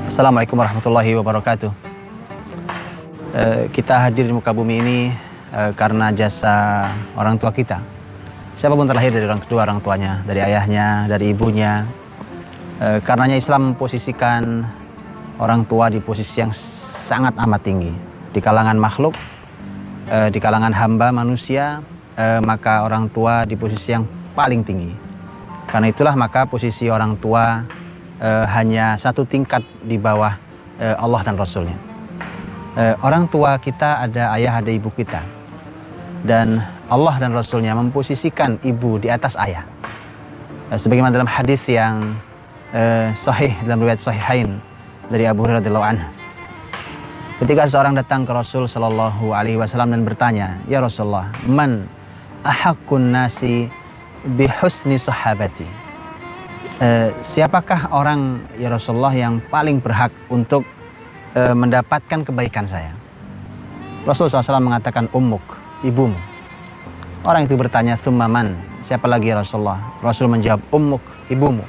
Assalamualaikum warahmatullahi wabarakatuh. Kita hadir di muka bumi ini karena jasa orang tua kita. Siapapun terlahir dari kedua orang tuanya, dari ayahnya, dari ibunya. Karenanya Islam memposisikan orang tua di posisi yang sangat amat tinggi. Di kalangan makhluk, di kalangan hamba manusia, maka orang tua di posisi yang paling tinggi. Karena itulah maka posisi orang tua hanya satu tingkat di bawah Allah dan Rasulnya. Orang tua kita ada ayah, ada ibu kita. Dan Allah dan Rasulnya memposisikan ibu di atas ayah. Sebagaimana dalam hadis yang sahih dalam riwayat Sahihain dari Abu Hurairah radhiyallahu anhu. Ketika seorang datang ke Rasul sallallahu alaihi wasallam dan bertanya, "Ya Rasulullah, man ahaqqun nasi bihusni sahabati?" Siapakah orang ya Rasulullah yang paling berhak untuk mendapatkan kebaikan saya? Rasulullah SAW mengatakan ummuk, ibumu. Orang itu bertanya tsumma man, siapa lagi ya Rasulullah? Rasul menjawab ummuk, ibumu.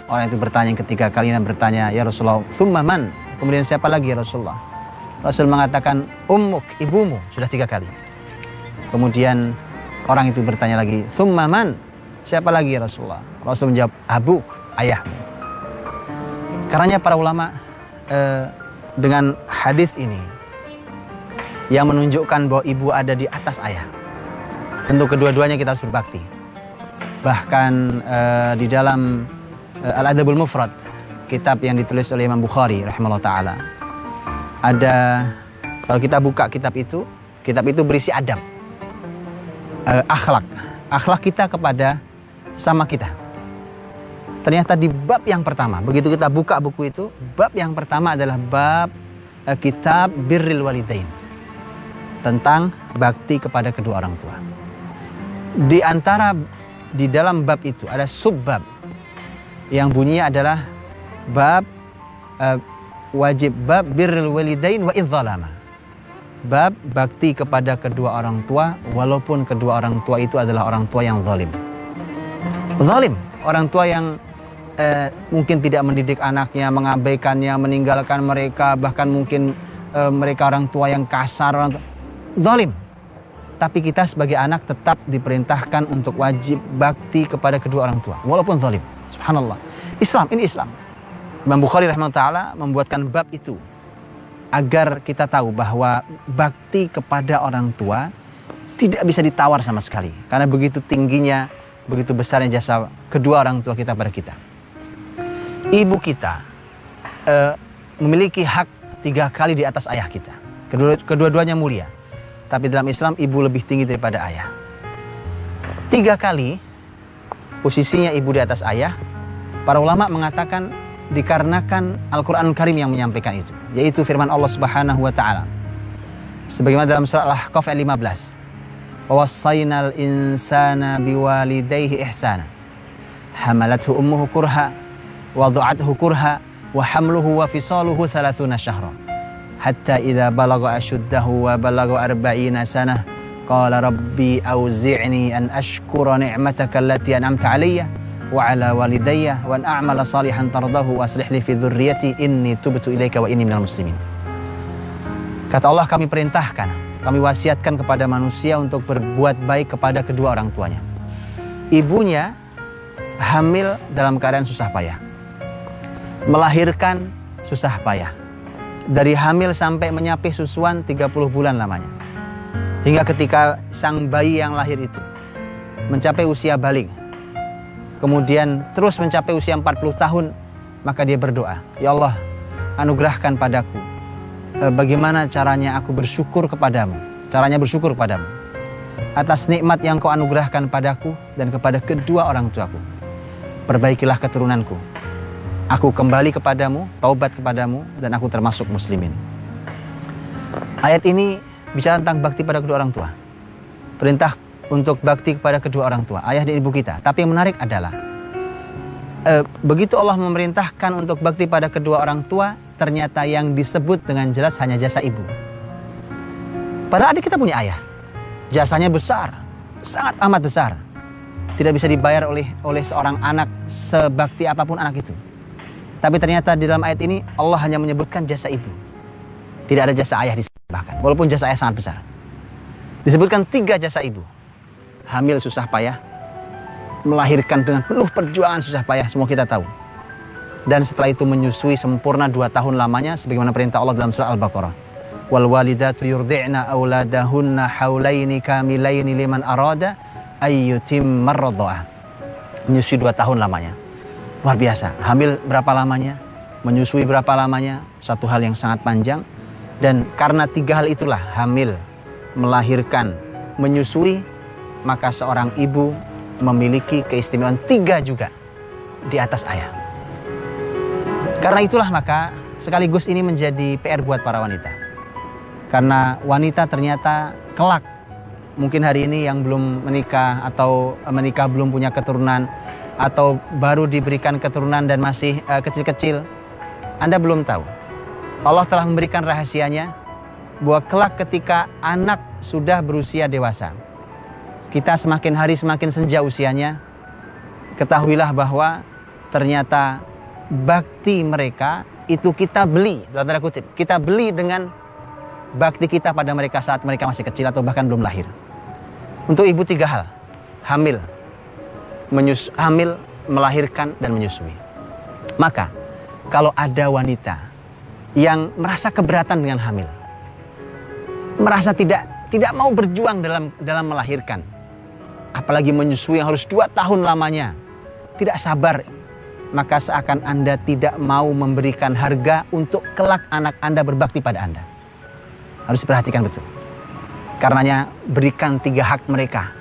Orang itu bertanya yang ketiga kalinya bertanya, ya Rasulullah tsumma man, kemudian siapa lagi ya Rasulullah? Rasul mengatakan ummuk, ibumu, sudah 3 kali. Kemudian orang itu bertanya lagi tsumma man, siapa lagi ya Rasulullah? Rasul menjawab abuk, ayahmu. Karenanya para ulama dengan hadis ini yang menunjukkan bahwa ibu ada di atas ayah. Tentu kedua-duanya kita harus berbakti. Bahkan di dalam Al-Adabul Mufrad, kitab yang ditulis oleh Imam Bukhari rahimahullah ta'ala, ada, kalau kita buka kitab itu berisi adab, akhlak kita kepada sama kita. Ternyata di bab yang pertama, begitu kita buka buku itu, bab yang pertama adalah bab kitab birril walidain, tentang bakti kepada kedua orang tua. Di dalam bab itu ada subbab yang bunyinya adalah bab wajib bab birril walidain wa idzalama. Bab bakti kepada kedua orang tua walaupun kedua orang tua itu adalah orang tua yang zalim. Zalim, orang tua yang mungkin tidak mendidik anaknya, mengabaikannya, meninggalkan mereka, bahkan mungkin mereka orang tua yang kasar, zalim. Tapi kita sebagai anak tetap diperintahkan untuk wajib bakti kepada kedua orang tua walaupun zalim. Subhanallah. Ini Islam. Imam Bukhari rahimahullah ta'ala membuatkan bab itu agar kita tahu bahwa bakti kepada orang tua tidak bisa ditawar sama sekali, karena begitu tingginya, begitu besarnya jasa kedua orang tua kita pada kita. Ibu kita memiliki hak 3 kali di atas ayah kita. Kedua-duanya mulia. Tapi dalam Islam ibu lebih tinggi daripada ayah. 3 kali posisinya ibu di atas ayah. Para ulama mengatakan dikarenakan Al-Quran Karim yang menyampaikan itu, yaitu firman Allah Subhanahu wa ta'ala sebagaimana dalam surah Al-Ahqaf ayat 15, "Wassaynal insana biwalidayhi ihsana hamalathu ummuhu kurha wada'athu kurha wa hamluhu wa fisaluhu 30 syahra hatta idza balagha ashuddahu wa balagha 40 sanah qala rabbi auzi'ni an ashkura ni'mataka allati an'amta 'alayya wa 'ala walidayya wa an a'mala salihan tardahu wa aslih li fi dhurriyyati inni tubtu ilaika wa inni minal muslimin." Kata Allah, kami perintahkan, kami wasiatkan kepada manusia untuk berbuat baik kepada kedua orang tuanya. Ibunya hamil dalam keadaan susah payah, melahirkan susah payah, dari hamil sampai menyapih susuan 30 bulan lamanya, hingga ketika sang bayi yang lahir itu mencapai usia balik, kemudian terus mencapai usia 40 tahun, maka dia berdoa, "Ya Allah, anugerahkan padaku bagaimana caranya aku bersyukur kepadamu, atas nikmat yang kau anugerahkan padaku dan kepada kedua orang tuaku. Perbaikilah keturunanku. Aku kembali kepadamu, taubat kepadamu, dan aku termasuk muslimin." Ayat ini bicara tentang bakti pada kedua orang tua. Perintah untuk bakti kepada kedua orang tua, ayah dan ibu kita. Tapi yang menarik adalah begitu Allah memerintahkan untuk bakti pada kedua orang tua, ternyata yang disebut dengan jelas hanya jasa ibu. Padahal adik kita punya ayah, jasanya besar, sangat amat besar, tidak bisa dibayar oleh seorang anak sebakti apapun anak itu. Tapi ternyata di dalam ayat ini Allah hanya menyebutkan jasa ibu. Tidak ada jasa ayah disebutkan, walaupun jasa ayah sangat besar. Disebutkan 3 jasa ibu. Hamil susah payah, melahirkan dengan penuh perjuangan susah payah, semua kita tahu. Dan setelah itu menyusui sempurna 2 tahun lamanya, sebagaimana perintah Allah dalam surah Al-Baqarah. Wal walidatu yurdi'na auladahunna haulaini kamilaini liman arada ayyutimmar radha'ah. Menyusui 2 tahun lamanya. Luar biasa. Hamil berapa lamanya? Menyusui berapa lamanya? Satu hal yang sangat panjang. Dan karena 3 hal itulah, hamil, melahirkan, menyusui, maka seorang ibu memiliki keistimewaan 3 juga di atas ayah. Karena itulah maka sekaligus ini menjadi PR buat para wanita. Karena wanita ternyata kelak, mungkin hari ini yang belum menikah atau menikah belum punya keturunan, atau baru diberikan keturunan dan masih kecil-kecil, Anda belum tahu. Allah telah memberikan rahasianya bahwa kelak ketika anak sudah berusia dewasa, kita semakin hari semakin senja usianya, ketahuilah bahwa ternyata bakti mereka itu kita beli, dalam tanda kutip, kita beli dengan bakti kita pada mereka saat mereka masih kecil atau bahkan belum lahir. Untuk ibu 3 hal, hamil, melahirkan, dan menyusui. Maka kalau ada wanita yang merasa keberatan dengan hamil, merasa tidak mau berjuang dalam melahirkan, apalagi menyusui yang harus 2 tahun lamanya, tidak sabar, maka seakan Anda tidak mau memberikan harga untuk kelak anak Anda berbakti pada Anda. Harus diperhatikan betul. Karenanya berikan 3 hak mereka,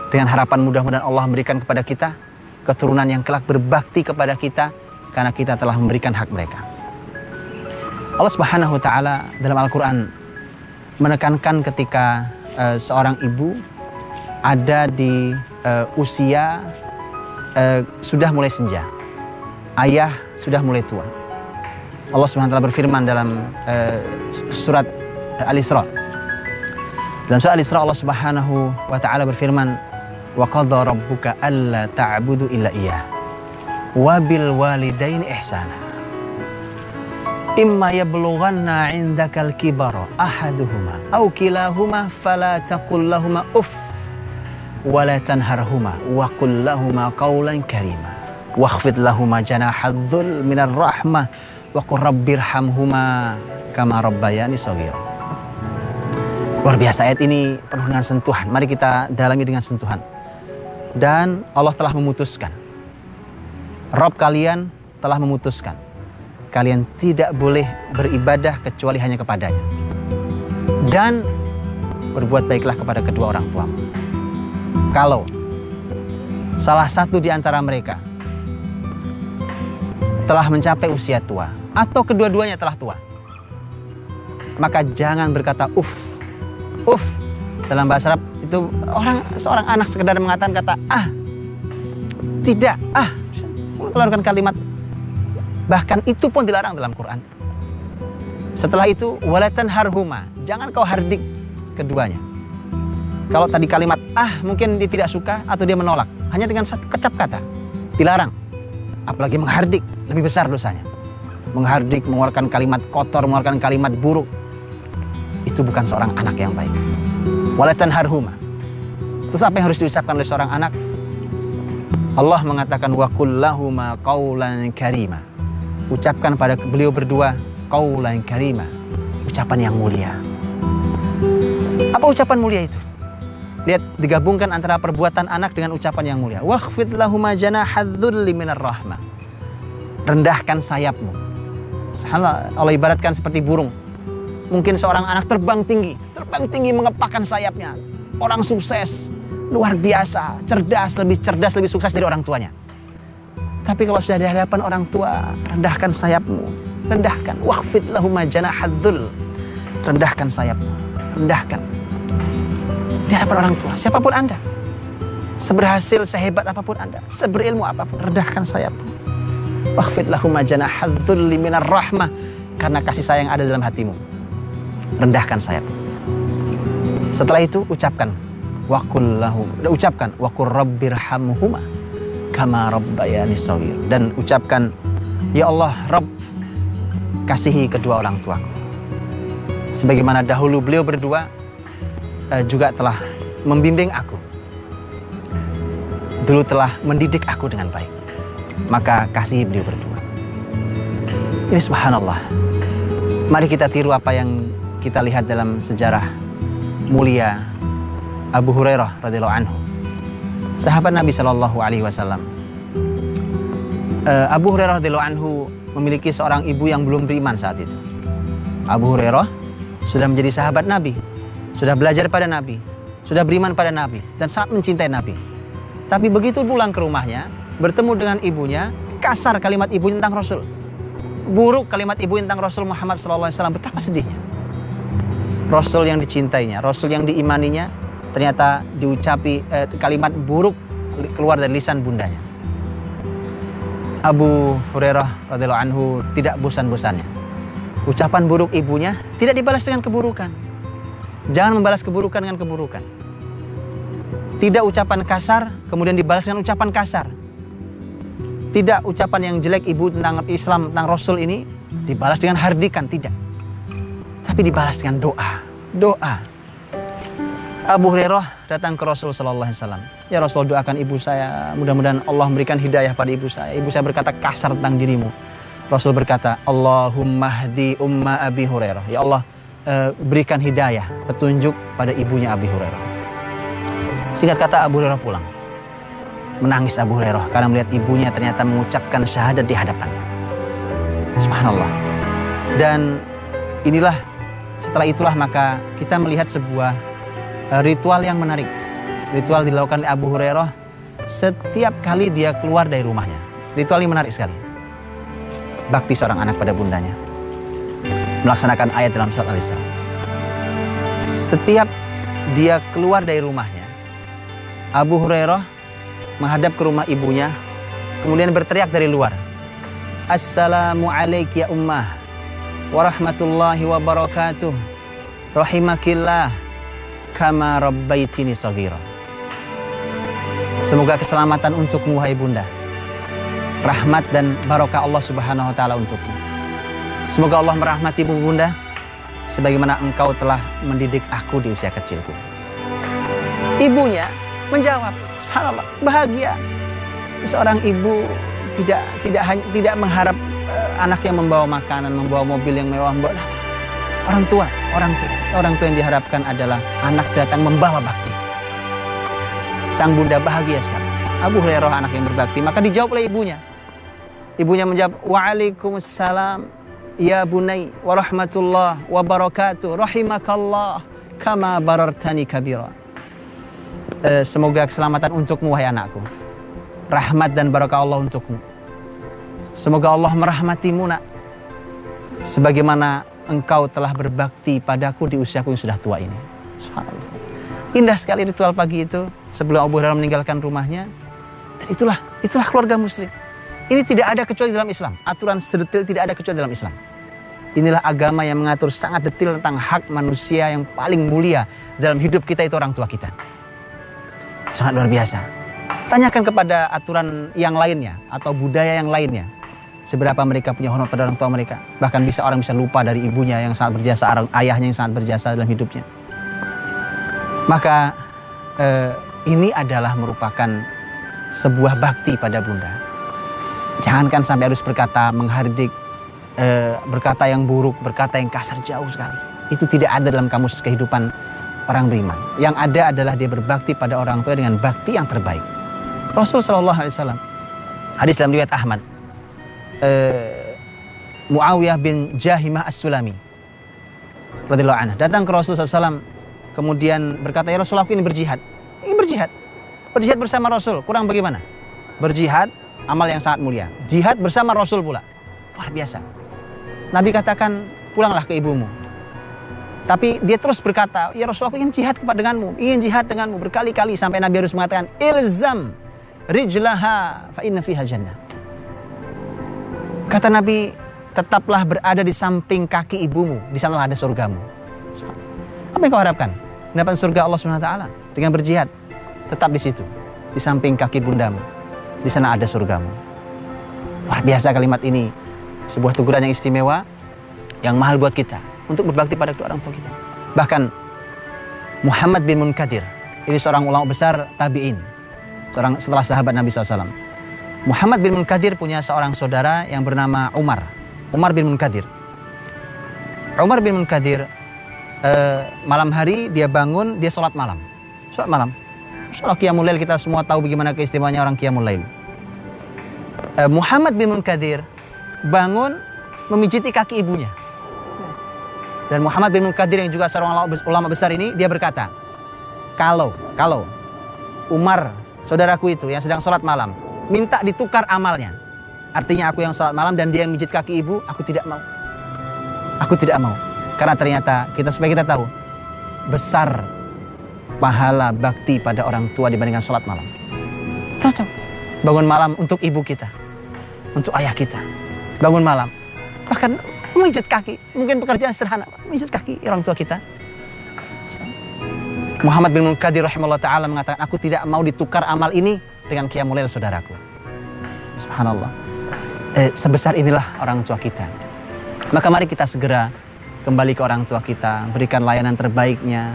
dengan harapan mudah-mudahan Allah memberikan kepada kita keturunan yang kelak berbakti kepada kita, karena kita telah memberikan hak mereka. Allah Subhanahu wa Ta'ala dalam Al-Quran menekankan ketika seorang ibu ada di usia sudah mulai senja, ayah sudah mulai tua. Allah Subhanahu wa Ta'ala berfirman dalam surat Al-Isra. Dalam surat Al-Isra Allah Subhanahu wa Ta'ala berfirman, wa qadha rabbuka alla ta'budu illa iyyah wa bil walidaini ihsana imma yablughanna 'indakal kibara ahaduhuma aw kilahuma fala taqul lahumā uff wa la tanharhumā wa qul lahumā qawlan karīmā wakhfid lahumā janāha adh-dhull minar rahmah wa qur rabbirhamhumā kamā rabbayāni shaghīrā. Luar biasa, ayat ini penuh dengan sentuhan. Mari kita dalami dengan sentuhan. Dan Allah telah memutuskan, Rabb kalian telah memutuskan, kalian tidak boleh beribadah kecuali hanya kepadanya. Dan berbuat baiklah kepada kedua orang tuamu. Kalau salah satu di antara mereka telah mencapai usia tua, atau kedua-duanya telah tua, maka jangan berkata uff. Dalam bahasa Arab itu seorang anak sekedar mengatakan kata tidak, mengeluarkan kalimat, bahkan itu pun dilarang dalam Quran. Setelah itu wala tanharhuma, jangan kau hardik keduanya. Kalau tadi kalimat mungkin dia tidak suka atau dia menolak, hanya dengan satu kecap kata, dilarang. Apalagi menghardik, lebih besar dosanya. Menghardik, mengeluarkan kalimat kotor, mengeluarkan kalimat buruk, itu bukan seorang anak yang baik. Wala tanharhuma. Terus apa yang harus diucapkan oleh seorang anak? Allah mengatakan wa qul lahumā qawlan karīmā. Ucapkan pada beliau berdua qawlan karīmā, ucapan yang mulia. Apa ucapan mulia itu? Lihat, digabungkan antara perbuatan anak dengan ucapan yang mulia. Wakhfid lahumā janāha adh-dhulli minar rahmah. Rendahkan sayapmu. Allah ibaratkan seperti burung. Mungkin seorang anak terbang tinggi mengepakkan sayapnya. Orang sukses, luar biasa, lebih cerdas, lebih sukses dari orang tuanya. Tapi kalau sudah di hadapan orang tua, rendahkan sayapmu, rendahkan. Wakhfid lahumā janāha adh-dhull. Rendahkan sayapmu, rendahkan. Di hadapan orang tua, siapapun Anda, seberhasil, sehebat apapun Anda, seberilmu apapun, rendahkan sayapmu. Wakhfid lahumā janāha adh-dhulli minar rahmah, karena kasih sayang ada dalam hatimu. Rendahkan sayapmu. Setelah itu ucapkan wa qur rabbirhamhumā kamā rabbayāni shaghīr, dan ucapkan Ya Allah, Rabb, kasihi kedua orang tuaku. Sebagaimana dahulu beliau berdua juga telah membimbing aku. Dulu telah mendidik aku dengan baik. Maka kasihi beliau berdua. Ini subhanallah. Mari kita tiru apa yang kita lihat dalam sejarah mulia Abu Hurairah radhiyallahu anhu, sahabat Nabi Shallallahu Alaihi Wasallam. Abu Hurairah radhiyallahu anhu memiliki seorang ibu yang belum beriman saat itu. Abu Hurairah sudah menjadi sahabat Nabi, sudah belajar pada Nabi, sudah beriman pada Nabi, dan sangat mencintai Nabi. Tapi begitu pulang ke rumahnya, bertemu dengan ibunya, kasar kalimat ibunya tentang Rasul, buruk kalimat ibu tentang Rasul Muhammad SAW. Betapa sedihnya. Rasul yang dicintainya, Rasul yang diimaninya, ternyata diucapi kalimat buruk keluar dari lisan bundanya. Abu Hurairah radhiyallahu anhu tidak bosan-bosannya. Ucapan buruk ibunya tidak dibalas dengan keburukan. Jangan membalas keburukan dengan keburukan. Tidak ucapan kasar kemudian dibalas dengan ucapan kasar. Tidak ucapan yang jelek ibu tentang Islam, tentang Rasul ini dibalas dengan hardikan, tidak. Tapi dibalas dengan doa. Abu Hurairah datang ke Rasul sallallahu alaihi wasallam. Ya Rasul, doakan ibu saya, mudah-mudahan Allah memberikan hidayah pada ibu saya. Ibu saya berkata kasar tentang dirimu. Rasul berkata, Allahumma hdi umma Abi Hurairah. Ya Allah, berikan hidayah, petunjuk pada ibunya Abi Hurairah. Singkat kata, Abu Hurairah pulang. Menangis Abu Hurairah karena melihat ibunya ternyata mengucapkan syahadat di hadapannya. Subhanallah. Dan inilah, setelah itulah maka kita melihat sebuah ritual yang menarik. Ritual dilakukan oleh Abu Hurairah setiap kali dia keluar dari rumahnya. Ritual ini menarik sekali. Bakti seorang anak pada bundanya, melaksanakan ayat dalam surat Al-Isra. Setiap dia keluar dari rumahnya, Abu Hurairah menghadap ke rumah ibunya, kemudian berteriak dari luar, Assalamualaikum ya ummah, warahmatullahi wabarakatuh, rahimakillah, kama rabbaitini shaghira. Semoga keselamatan untukmu wahai bunda, rahmat dan barokah Allah subhanahu wa ta'ala untukmu. Semoga Allah merahmati bunda sebagaimana engkau telah mendidik aku di usia kecilku. Ibunya menjawab, subhanallah, bahagia. Seorang ibu tidak mengharap anaknya membawa makanan, membawa mobil yang mewah, membawa orang tua yang diharapkan adalah anak datang membawa bakti. Sang bunda bahagia sekali. Abu Hurairah anak yang berbakti, maka dijawab oleh ibunya. Ibunya menjawab, Waalaikumsalam ya bunai warahmatullah wabarakatuh, rahimakallah kama barartani kabira. Semoga keselamatan untukmu wahai anakku, rahmat dan barakah Allah untukmu. Semoga Allah merahmatimu nak, sebagaimana engkau telah berbakti padaku di usiaku yang sudah tua ini. Subhanallah. Indah sekali ritual pagi itu sebelum Abu Hurairah meninggalkan rumahnya. Dan itulah keluarga muslim. Ini tidak ada kecuali dalam Islam. Aturan sedetil tidak ada kecuali dalam Islam. Inilah agama yang mengatur sangat detil tentang hak manusia yang paling mulia dalam hidup kita, itu orang tua kita. Sangat luar biasa. Tanyakan kepada aturan yang lainnya atau budaya yang lainnya, seberapa mereka punya hormat pada orang tua mereka. Bahkan orang bisa lupa dari ibunya yang sangat berjasa, ayahnya yang sangat berjasa dalam hidupnya. Maka ini adalah merupakan sebuah bakti pada bunda. Jangankan sampai harus berkata menghardik, berkata yang buruk, berkata yang kasar, jauh sekali. Itu tidak ada dalam kamus kehidupan orang beriman. Yang ada adalah dia berbakti pada orang tua dengan bakti yang terbaik. Rasul sallallahu alaihi wasallam, hadis dalam riwayat Ahmad, Muawiyah bin Jahimah As-Sulami radhiyallahu anhu datang ke Rasul sallallahu alaihi wasallam, kemudian berkata, ya Rasul, aku ini berjihad. Berjihad bersama Rasul, kurang bagaimana? Berjihad, amal yang sangat mulia. Jihad bersama Rasul pula, luar biasa. Nabi katakan, pulanglah ke ibumu. Tapi dia terus berkata, ya Rasul, aku ingin jihad denganmu, berkali-kali sampai Nabi harus mengatakan, ilzam rijlaha fa inna fiha jannah. Kata Nabi, tetaplah berada di samping kaki ibumu, di sanalah ada surgamu. Apa yang kau harapkan? Mendapat surga Allah SWT dengan berjihad. Tetap di situ, di samping kaki bundamu, di sana ada surgamu. Luar biasa kalimat ini. Sebuah teguran yang istimewa, yang mahal buat kita untuk berbakti pada kedua orang tua kita. Bahkan Muhammad bin Munkadir, ini seorang ulama besar tabi'in, seorang setelah sahabat Nabi SAW. Muhammad bin Munkadir punya seorang saudara yang bernama Umar bin Munkadir. Umar bin Munkadir malam hari dia bangun, dia sholat malam. Sholat Qiyamul Lail, kita semua tahu bagaimana keistimewaannya orang Qiyamul Lail. Muhammad bin Munkadir bangun memijiti kaki ibunya. Dan Muhammad bin Munkadir yang juga seorang ulama besar ini, dia berkata, kalau Umar, saudaraku itu yang sedang sholat malam, minta ditukar amalnya, artinya aku yang sholat malam dan dia yang mijit kaki ibu, aku tidak mau. Aku tidak mau. Karena ternyata supaya kita tahu, besar pahala bakti pada orang tua dibandingkan sholat malam. Bangun malam untuk ibu kita, untuk ayah kita. Bangun malam, bahkan memijit kaki, mungkin pekerjaan sederhana, memijit kaki orang tua kita. Muhammad bin Munkadir rahimahullah ta'ala mengatakan, aku tidak mau ditukar amal ini dengan Qiyamul Lail saudaraku. Subhanallah. Sebesar inilah orang tua kita. Maka mari kita segera kembali ke orang tua kita, berikan layanan terbaiknya.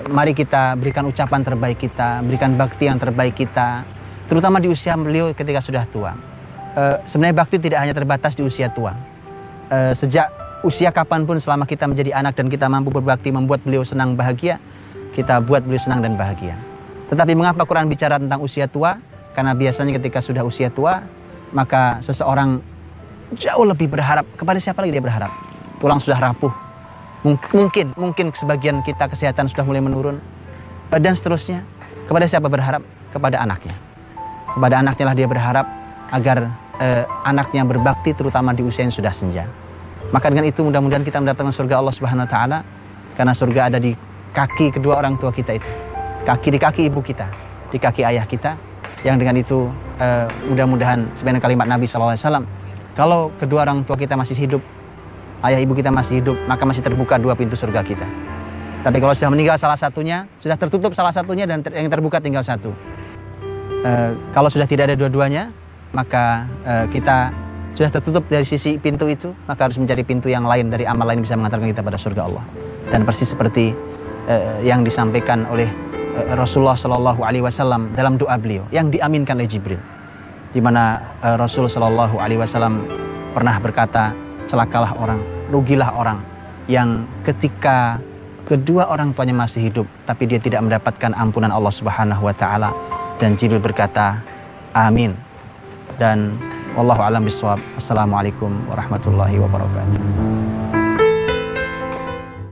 Mari kita berikan ucapan terbaik kita, berikan bakti yang terbaik kita, terutama di usia beliau ketika sudah tua. Sebenarnya bakti tidak hanya terbatas di usia tua. Sejak usia kapanpun selama kita menjadi anak dan kita mampu berbakti membuat beliau senang bahagia, kita buat beliau senang dan bahagia. Tetapi mengapa Quran bicara tentang usia tua? Karena biasanya ketika sudah usia tua, maka seseorang jauh lebih berharap. Kepada siapa lagi dia berharap? Tulang sudah rapuh. Mungkin sebagian kita kesehatan sudah mulai menurun. Dan seterusnya. Kepada siapa berharap? Kepada anaknya. Kepada anaknya lah dia berharap agar anaknya berbakti terutama di usia yang sudah senja. Maka dengan itu mudah-mudahan kita mendapatkan surga Allah Subhanahu wa taala, karena surga ada di kaki kedua orang tua kita itu. Di kaki ibu kita, di kaki ayah kita, yang dengan itu mudah-mudahan sebenarnya kalimat Nabi SAW, kalau kedua orang tua kita masih hidup, ayah ibu kita masih hidup, maka masih terbuka dua pintu surga kita. Tapi kalau sudah meninggal salah satunya, sudah tertutup salah satunya dan yang terbuka tinggal satu. Kalau sudah tidak ada dua-duanya, maka kita sudah tertutup dari sisi pintu itu, maka harus mencari pintu yang lain dari amal lain bisa mengantarkan kita pada surga Allah. Dan persis seperti yang disampaikan oleh Rasulullah Shallallahu Alaihi Wasallam dalam doa beliau yang diaminkan oleh Jibril, di mana Rasul Shallallahu Alaihi Wasallam pernah berkata, celakalah orang, rugilah orang yang ketika kedua orang tuanya masih hidup tapi dia tidak mendapatkan ampunan Allah Subhanahu Wa Taala. Dan Jibril berkata, amin. Dan wallahu a'lam bishawab. Assalamualaikum warahmatullahi wabarakatuh.